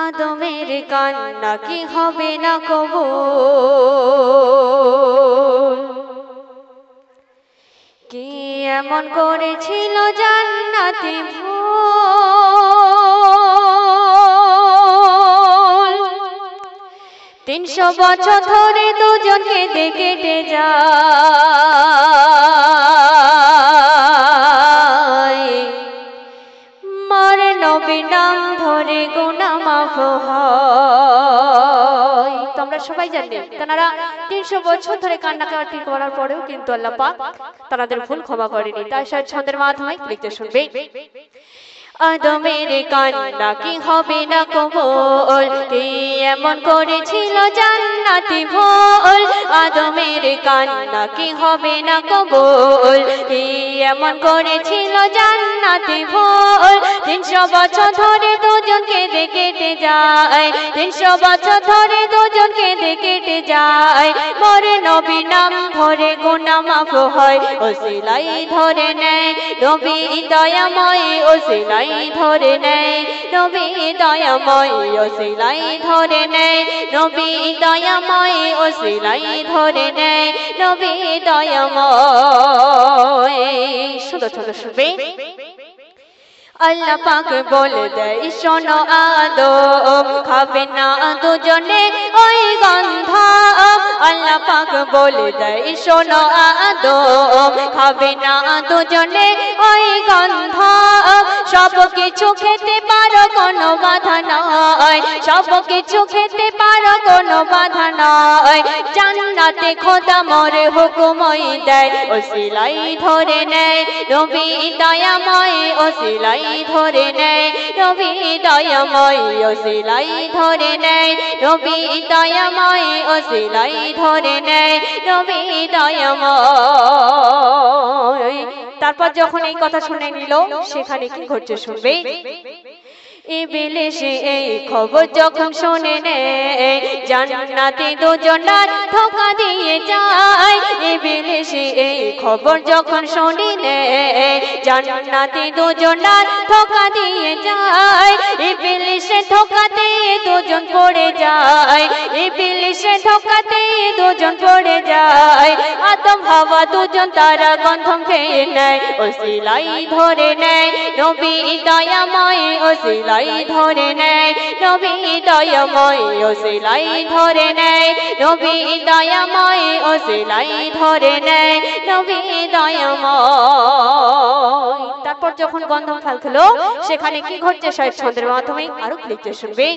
আদমের কান্না কি হবে না কবুল? কি এমন করেছিল জান্নাতে ভুল? 300 বছর ধরে দুজনকে কেটে যায়, মরে নবীর নাম ধরে গুনাহ মাফ হয়। তোমরা সবাই জানবে তারা 300 বছর ধরে কান্না করার পরেও কিন্তু আল্লাহ পাক তাদের ভুল ক্ষমা করেনি। তাই ছন্দের মাধ্যমে লিখতে শুনবে। আদমের কান্না কি হবে না কবুল? কি এমন করেছিল জান্নাতে ভুল? আদমের কান্না কি হবে না কবুল? কি এমন করেছিল জান্নাতে ভুল? 300 বছর ধরে দুজনকে কেটে যায়, 300 বছর ধরে দুজনকে কেটে যায়, মরে নবী নাম ধরে গুনাহ মাফ হয়। ওসিলাই ধরে নেয় নবী দয়াময়, ওসিলাই ধরে নেয় নবী দয়াময়, ওসিলাই ধরে নেয় নবী দয়াময়, ওসিলাই ধরে নেয় নবী দয়াময়। সুন্দর সুন্দর শুনবে। আল্লাহ পাক বলে দেয় শোনো আদম খাবে না দুজনে ওই গন্ধ। আল্লাহ পাক বলে দেয় শোনো আদম খাবে না দুজনে ওই গন্ধ। সব কিছু খেতে পারো কোনো বাধা নয়, সব কিছু খেতে পারো কোনো বাধা নয়, জান্নাতে খোদা মরে হুকুমই দেয়। ওসিলাই ধরে নেয় নবী দয়াময়, ওসিলাই ধরে নেয় নবী দয়াময়, ওসিলাই ধরে নেয় নবী দয়াময়, ওসিলাই ধরে নেয় নবী দয়াময়। তারপর যখন এই কথা শুনে নিল সেখানে কি ঘটছে শুনবে। ইবলিস এই খবর যখন শুনে নেয় জান্নাতে দুজনার ধোঁকা দিয়ে যায়। ইবলিস এই খবর যখন শুনে নেয় জান্নাতে দুজনার ধোঁকা দিয়ে যায়। ইবলিসের ধোঁকাতে দুজন পড়ে যায়, ইবলিসের ধোঁকাতে দুজন পড়ে যায়। আদম হাওয়া দুজন তারা গন্ধম খেয়ে নেয়। ওসিলাই ধরে নেয় নবী দয়াময়, ওসিলাই ধরে নেয় নবী দয়াময়, ওসিলাই ধরে নেয় নবী দয়াময়, ওসিলাই ধরে নেয় নবী দয়াময়। তারপর যখন গন্ধম ফেলছিল সেখানে কি ঘটছে সেই ছন্দের মাধ্যমে আরো লিখতে শুনবে।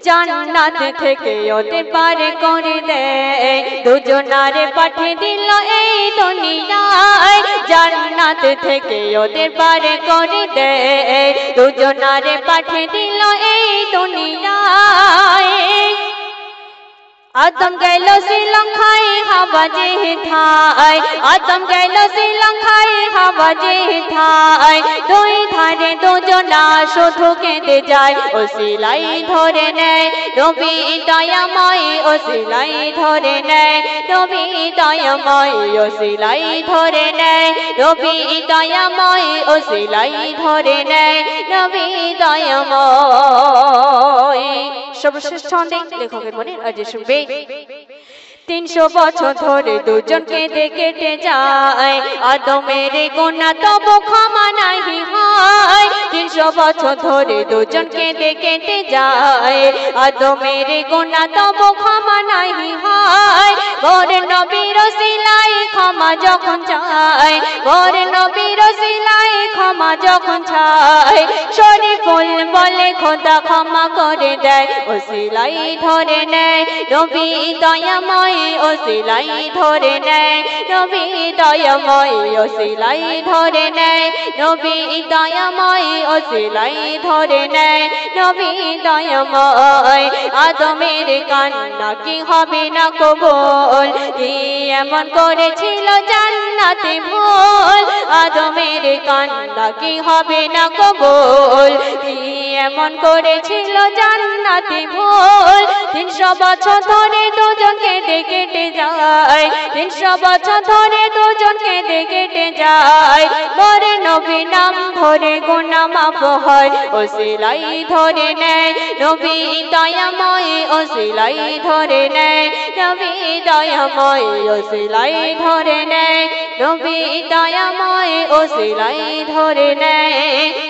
জান্নাত থেকে ওদের পারে করে দেয় দুজনারে পাঠিয়ে দিল এই দুনিয়ায়। জান্নাত থেকে ওদের পারে করে দেয় দুজনারে পাঠিয়ে দিল এই দুনিয়ায়। আদম গেল শ্রীলঙ্কায় হাওয়া যে ঠায়, আদম গেল শ্রীলঙ্কায় হাওয়া যে ঠায়। দুই ধারে দুজনা শুধু কেঁদে যায়। ওসিলাই ধরে নেয় নবী দয়াময়, ওসিলাই ধরে নেয় নবী দয়াময়, ওসিলাই ধরে নেয় নবী দয়াময়, ওসিলাই ধরে নেয় নবী দয়াময়। সর্বশেষ ছন্দে লেখকের মনে আজ শুনবে। 300 বছর ধরে দুজনকে কেটে যায়, আদমের গুনাহ তবু ক্ষমা নাহি হয়। 300 বছর ধরে দুজনকে কেটে যায়, আদমের গুনাহ তবু ক্ষমা নাহি হয়। বরে নবীর ওসিলায় ক্ষমা যখন চায়, বরে নবীর ওসিলায় ক্ষমা যখন চায়। শরীফুল বলে খোদা ক্ষমা করে দেয়। ওসিলাই ধরে নেয় নবী দয়াময়, ওসিলাই ধরে নেয় নবী দয়াময়, ওসিলাই ধরে নেয় নবী দয়াময়, ওসিলাই ধরে নেয় নবী দয়াময়। আদমের কান্না কি হবে না কবুল? কি এমন করেছিল জান্নাত জান্নাতে ভুল আদমের কান্না কি হবে না কবুল কি এমন করেছিল জান্নাতে ভুল 300 বছর ধরে দুজন কেটে কেটে যায় 300 বছর ধরে দুজন কেটে কেটে যায় বরে নবী নাম ধরে গুনাহ মাফ হয় ওসিলাই ধরে নেয় নবী দয়াময় ওসিলাই ধরে নেয় নবী দয়াময় ওসিলাই ধরে নেয় নবী দয়াময় ওসিলাই ধরে নেয়